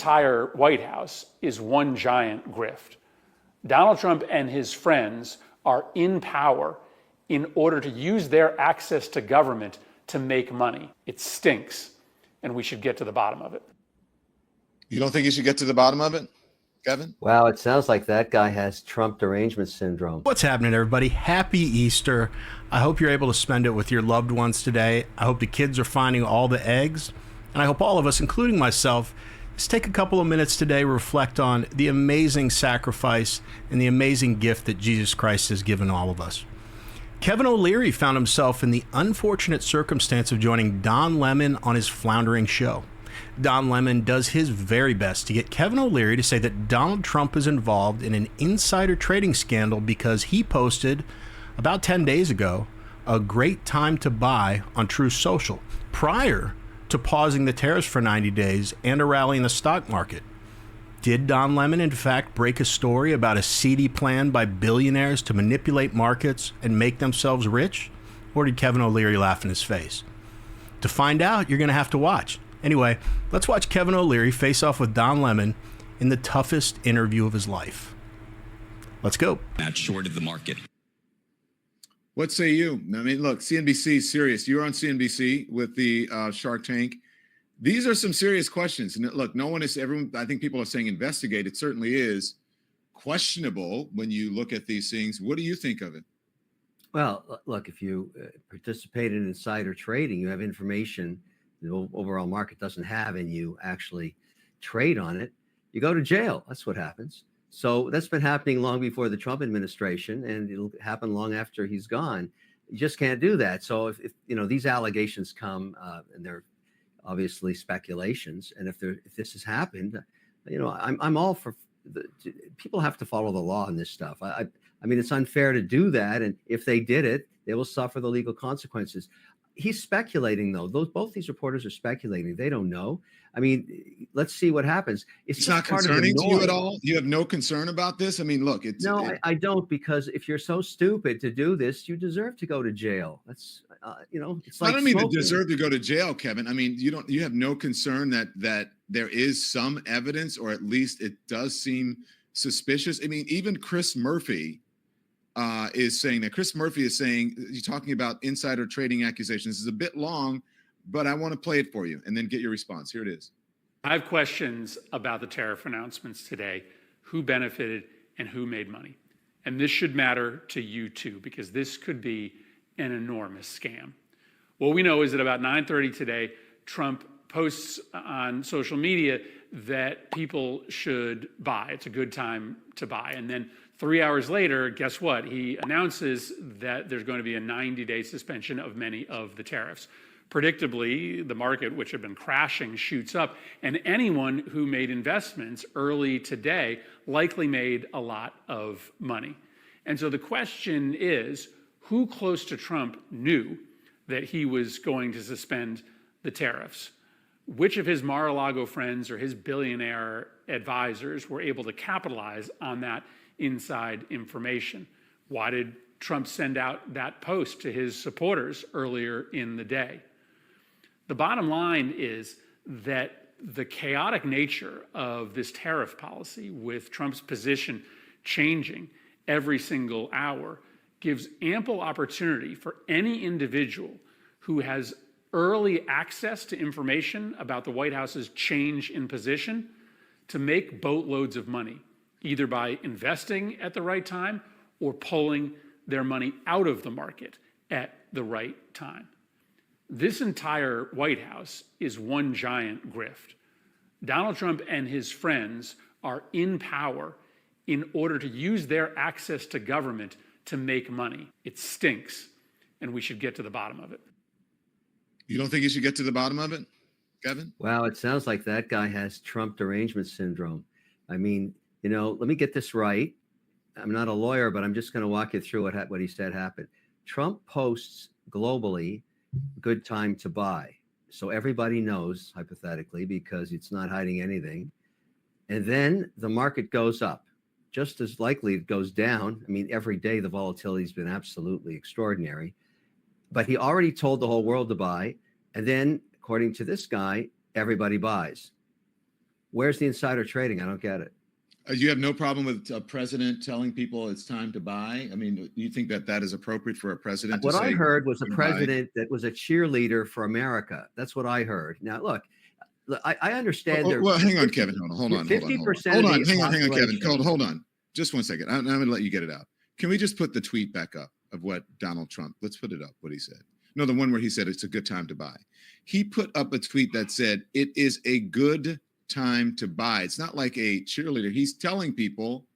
entire White House is one giant grift. Donald Trump and his friends are in power in order to use their access to government to make money. It stinks, and we should get to the bottom of it. You don't think you should get to the bottom of it, Kevin? Wow, it sounds like that guy has Trump derangement syndrome. What's happening, everybody? Happy Easter. I hope you're able to spend it with your loved ones today. I hope the kids are finding all the eggs. And I hope all of us, including myself, just take a couple of minutes today to reflect on the amazing sacrifice and the amazing gift that Jesus Christ has given all of us. Kevin O'Leary found himself in the unfortunate circumstance of joining Don Lemon on his floundering show. Don Lemon does his very best to get Kevin O'Leary to say that Donald Trump is involved in an insider trading scandal because he posted, about 10 days ago, a great time to buy on Truth Social, prior to pausing the tariffs for 90 days and a rally in the stock market. Did Don Lemon, in fact, break a story about a seedy plan by billionaires to manipulate markets and make themselves rich? Or did Kevin O'Leary laugh in his face? To find out, you're going to have to watch. Anyway, let's watch Kevin O'Leary face off with Don Lemon in the toughest interview of his life. Let's go. That shorted the market. What say you? I mean, look, CNBC is serious. You're on CNBC with the Shark Tank. These are some serious questions. And look, everyone, I think people are saying investigate. It certainly is questionable when you look at these things. What do you think of it? Well, look, if you participate in insider trading, you have information the overall market doesn't have, and you actually trade on it, you go to jail. That's what happens. So that's been happening long before the Trump administration, and it'll happen long after he's gone. You just can't do that. So if these allegations come, and they're obviously speculations, and if this has happened, I'm all for people have to follow the law in this stuff. I mean, it's unfair to do that, and if they did it, they will suffer the legal consequences. He's speculating, though. Both these reporters are speculating. They don't know. I mean, let's see what happens. It's not concerning to you at all? You have no concern about this? I mean, look, I don't, because if you're so stupid to do this, you deserve to go to jail. That's, it's like I don't mean to deserve to go to jail, Kevin. I mean, you have no concern that there is some evidence, or at least it does seem suspicious. I mean, even Chris Murphy is saying that. Chris Murphy is saying, you're talking about insider trading accusations. This is a bit long, but I want to play it for you and then get your response. Here it is. I have questions about the tariff announcements today, who benefited and who made money. And this should matter to you too, because this could be an enormous scam. What we know is that about 9:30 today, Trump posts on social media that people should buy. It's a good time to buy. And then 3 hours later, guess what? He announces that there's going to be a 90-day suspension of many of the tariffs. Predictably, the market, which had been crashing, shoots up, and anyone who made investments early today likely made a lot of money. And so the question is, who close to Trump knew that he was going to suspend the tariffs? Which of his Mar-a-Lago friends or his billionaire advisors were able to capitalize on that inside information? Why did Trump send out that post to his supporters earlier in the day? The bottom line is that the chaotic nature of this tariff policy, with Trump's position changing every single hour, gives ample opportunity for any individual who has early access to information about the White House's change in position to make boatloads of money, either by investing at the right time or pulling their money out of the market at the right time. This entire White House is one giant grift. Donald Trump and his friends are in power in order to use their access to government to make money. It stinks, and we should get to the bottom of it. You don't think you should get to the bottom of it, Kevin? Wow, it sounds like that guy has Trump derangement syndrome. I mean, let me get this right. I'm not a lawyer, but I'm just going to walk you through what he said happened. Trump posts globally, good time to buy. So everybody knows, hypothetically, because it's not hiding anything. And then the market goes up. Just as likely it goes down. I mean, every day the volatility has been absolutely extraordinary. But he already told the whole world to buy. And then, according to this guy, everybody buys. Where's the insider trading? I don't get it. You have no problem with a president telling people it's time to buy? I mean, you think that that is appropriate for a president to What say? I heard was a "Buy"? president that was a cheerleader for America. That's what I heard. Now, look, I understand. Well, hang on, Kevin. Hold on. 50% Hold of on. the Hang on, Kevin. population- Hold on. Just 1 second. I'm going to let you get it out. Can we just put the tweet back up of what Donald Trump, let's put it up, what he said. No, the one where he said it's a good time to buy. He put up a tweet that said, it is a good time to buy. It's not like a cheerleader. He's telling people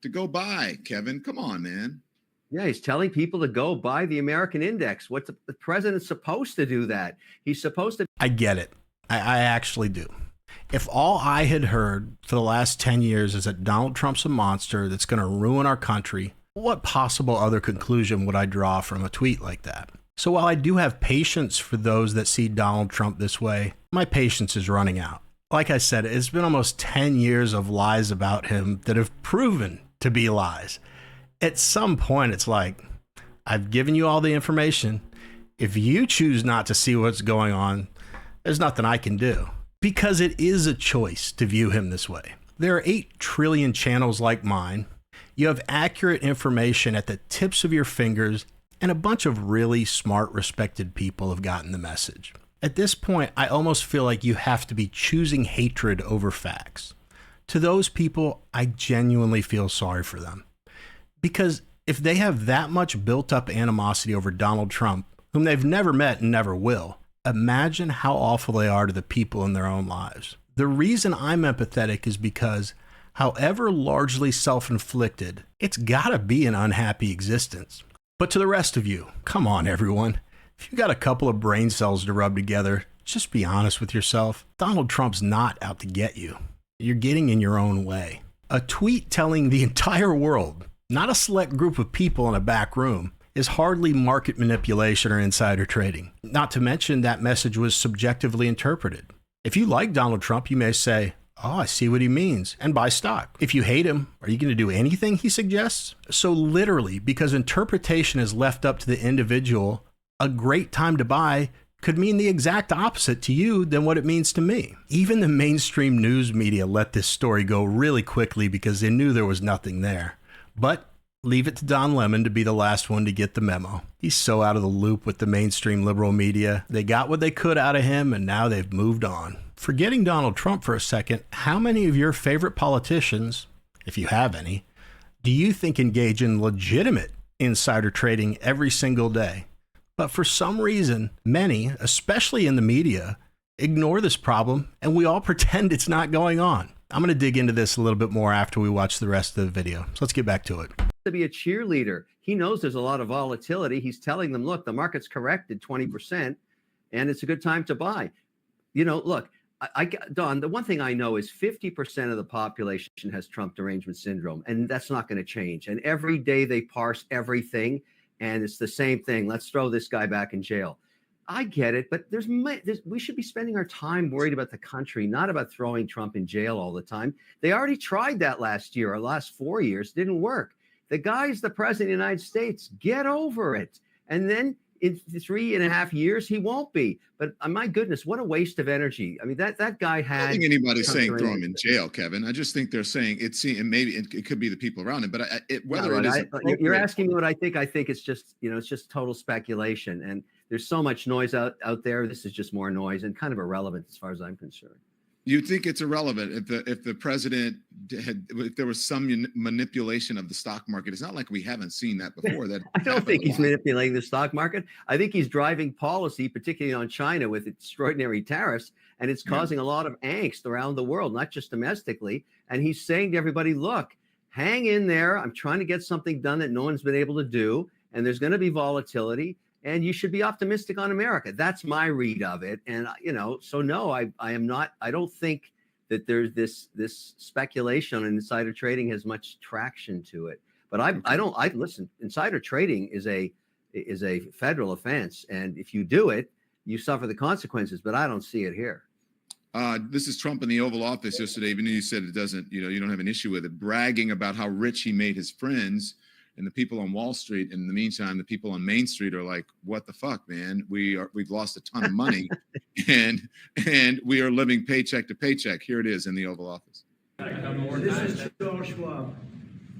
to go buy, Kevin. Come on, man. Yeah, he's telling people to go buy the American index. What the president's supposed to do that. He's supposed to. I get it. I actually do. If all I had heard for the last 10 years is that Donald Trump's a monster that's going to ruin our country, what possible other conclusion would I draw from a tweet like that? So while I do have patience for those that see Donald Trump this way, my patience is running out. Like I said, it's been almost 10 years of lies about him that have proven to be lies. At some point, it's like, I've given you all the information. If you choose not to see what's going on, there's nothing I can do. Because it is a choice to view him this way. There are 8 trillion channels like mine. You have accurate information at the tips of your fingers, and a bunch of really smart, respected people have gotten the message. At this point, I almost feel like you have to be choosing hatred over facts. To those people, I genuinely feel sorry for them. Because if they have that much built-up animosity over Donald Trump, whom they've never met and never will, imagine how awful they are to the people in their own lives. The reason I'm empathetic is because, however largely self-inflicted, it's gotta be an unhappy existence. But to the rest of you, come on everyone. If you got a couple of brain cells to rub together, just be honest with yourself. Donald Trump's not out to get you. You're getting in your own way. A tweet telling the entire world, not a select group of people in a back room, is hardly market manipulation or insider trading. Not to mention that message was subjectively interpreted. If you like Donald Trump, you may say, oh, I see what he means, and buy stock. If you hate him, are you going to do anything he suggests? So literally, because interpretation is left up to the individual, a great time to buy could mean the exact opposite to you than what it means to me. Even the mainstream news media let this story go really quickly because they knew there was nothing there. But leave it to Don Lemon to be the last one to get the memo. He's so out of the loop with the mainstream liberal media. They got what they could out of him, and now they've moved on. Forgetting Donald Trump for a second, how many of your favorite politicians, if you have any, do you think engage in legitimate insider trading every single day? But for some reason, many, especially in the media, ignore this problem, and we all pretend it's not going on. I'm going to dig into this a little bit more after we watch the rest of the video. So let's get back to it. To be a cheerleader. He knows there's a lot of volatility. He's telling them, look, the market's corrected 20% and it's a good time to buy. You know, look, Don, the one thing I know is 50% of the population has Trump derangement syndrome, and that's not going to change. And every day they parse everything, and it's the same thing. Let's throw this guy back in jail. I get it, but we should be spending our time worried about the country, not about throwing Trump in jail all the time. They already tried that last year or last 4 years. Didn't work. The guy's the president of the United States. Get over it. And then in 3.5 years, he won't be. But my goodness, what a waste of energy. I mean, that guy had. I don't think anybody's saying throw him in jail, Kevin. I just think they're saying and maybe it could be the people around him. But you're asking me what I think. I think it's just, it's just total speculation. And there's so much noise out there. This is just more noise and kind of irrelevant as far as I'm concerned. You think it's irrelevant if the president if there was some manipulation of the stock market? It's not like we haven't seen that before. That I don't think he's manipulating the stock market. I think he's driving policy, particularly on China, with extraordinary tariffs, and it's causing a lot of angst around the world, not just domestically. And he's saying to everybody, look, hang in there. I'm trying to get something done that no one's been able to do, and there's going to be volatility. And you should be optimistic on America. That's my read of it. And, so no, I am not. I don't think that there's this speculation on insider trading has much traction to it. But listen, insider trading is a federal offense. And if you do it, you suffer the consequences. But I don't see it here. This is Trump in the Oval Office yesterday. Even though you said it doesn't, you don't have an issue with it, bragging about how rich he made his friends. And the people on Wall Street, in the meantime, the people on Main Street are like, what the fuck, man? We've lost a ton of money and we are living paycheck to paycheck. Here it is in the Oval Office. This is Charles Schwab.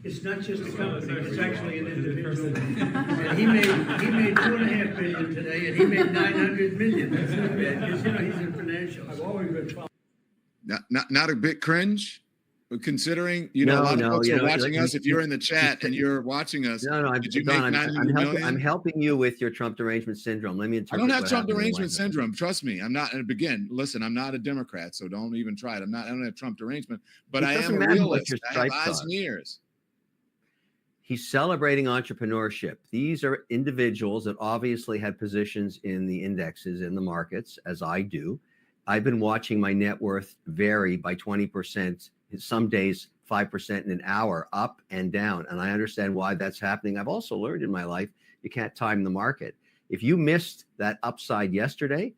It's not just a company, it's actually an individual. And he made $2.5 billion today, and he made $900 million. That's not bad, because he's in financials. I've always been Not a bit cringe, considering a lot of folks are watching us. If you're in the chat and you're watching us, I'm helping you with your Trump derangement syndrome. Let me interpret. I don't have Trump derangement syndrome. Trust me, I'm not. And again, listen, I'm not a Democrat, so don't even try it. I don't have Trump derangement, but I am a realist. I have eyes and ears. He's celebrating entrepreneurship. These are individuals that obviously had positions in the indexes, in the markets, as I do. I've been watching my net worth vary by 20%, some days 5% in an hour, up and down. And I understand why that's happening. I've also learned in my life, you can't time the market. If you missed that upside yesterday,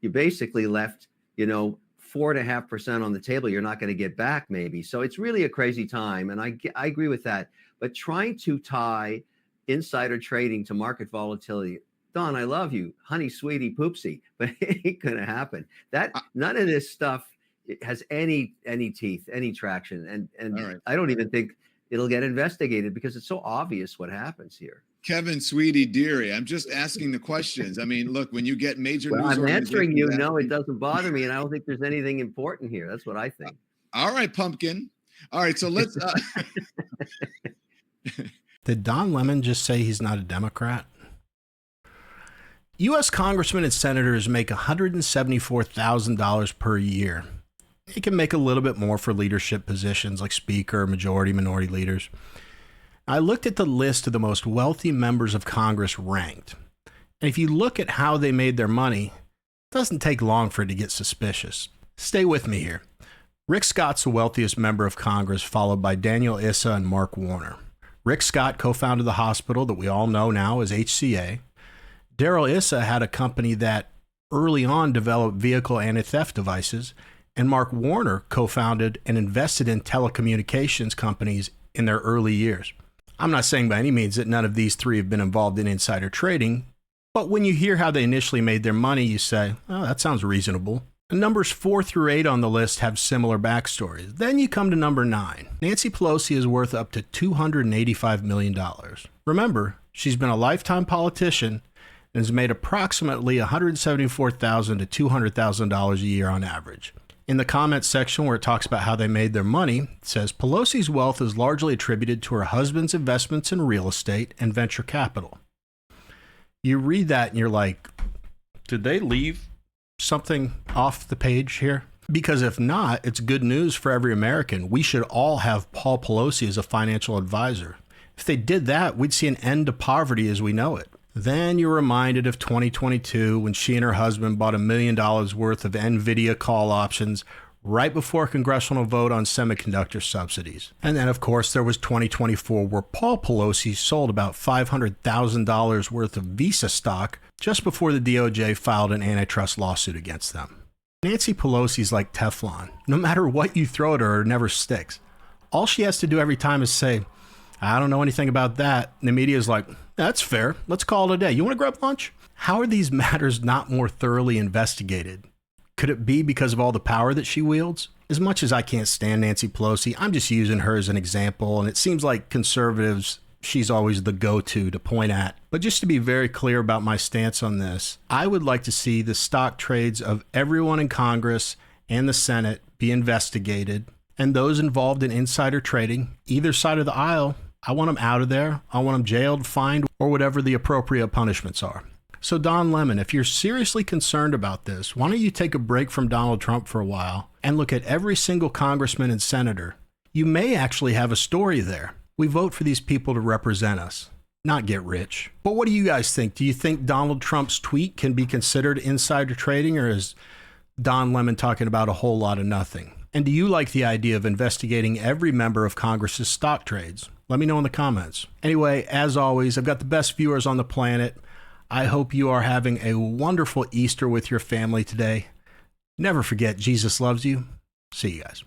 you basically left, 4.5% on the table. You're not going to get back maybe. So it's really a crazy time. And I agree with that. But trying to tie insider trading to market volatility, Don, I love you, honey, sweetie, poopsie, but it ain't gonna happen. None of this stuff has any teeth, any traction, and right. I don't even think it'll get investigated because it's so obvious what happens here. Kevin, sweetie, dearie, I'm just asking the questions. I mean, look, when you get major news, I'm answering you. No, it doesn't bother me, and I don't think there's anything important here. That's what I think. All right, pumpkin. All right, so let's. Did Don Lemon just say he's not a Democrat? U.S. congressmen and senators make $174,000 per year. They can make a little bit more for leadership positions like speaker, majority, minority leaders. I looked at the list of the most wealthy members of Congress ranked. And if you look at how they made their money, it doesn't take long for it to get suspicious. Stay with me here. Rick Scott's the wealthiest member of Congress, followed by Daniel Issa and Mark Warner. Rick Scott co-founded the hospital that we all know now as HCA. Darrell Issa had a company that early on developed vehicle anti-theft devices, and Mark Warner co-founded and invested in telecommunications companies in their early years. I'm not saying by any means that none of these three have been involved in insider trading, but when you hear how they initially made their money, you say, oh, that sounds reasonable. And numbers 4 through 8 on the list have similar backstories. Then you come to number 9. Nancy Pelosi is worth up to $285 million. Remember, she's been a lifetime politician and has made approximately $174,000 to $200,000 a year on average. In the comments section where it talks about how they made their money, it says Pelosi's wealth is largely attributed to her husband's investments in real estate and venture capital. You read that and you're like, did they leave something off the page here? Because if not, it's good news for every American. We should all have Paul Pelosi as a financial advisor. If they did that, we'd see an end to poverty as we know it. Then you're reminded of 2022 when she and her husband bought $1 million worth of NVIDIA call options right before a congressional vote on semiconductor subsidies. And then, of course, there was 2024 where Paul Pelosi sold about $500,000 worth of Visa stock just before the DOJ filed an antitrust lawsuit against them. Nancy Pelosi's like Teflon. No matter what you throw at her, it never sticks. All she has to do every time is say, I don't know anything about that. And the media is like, that's fair. Let's call it a day. You want to grab lunch? How are these matters not more thoroughly investigated? Could it be because of all the power that she wields? As much as I can't stand Nancy Pelosi, I'm just using her as an example. And it seems like conservatives, she's always the go-to to point at. But just to be very clear about my stance on this, I would like to see the stock trades of everyone in Congress and the Senate be investigated. And those involved in insider trading, either side of the aisle, I want them out of there. I want them jailed, fined, or whatever the appropriate punishments are. So Don Lemon, if you're seriously concerned about this, why don't you take a break from Donald Trump for a while and look at every single congressman and senator? You may actually have a story there. We vote for these people to represent us, not get rich. But what do you guys think? Do you think Donald Trump's tweet can be considered insider trading, or is Don Lemon talking about a whole lot of nothing? And do you like the idea of investigating every member of Congress's stock trades? Let me know in the comments. Anyway, as always, I've got the best viewers on the planet. I hope you are having a wonderful Easter with your family today. Never forget, Jesus loves you. See you guys.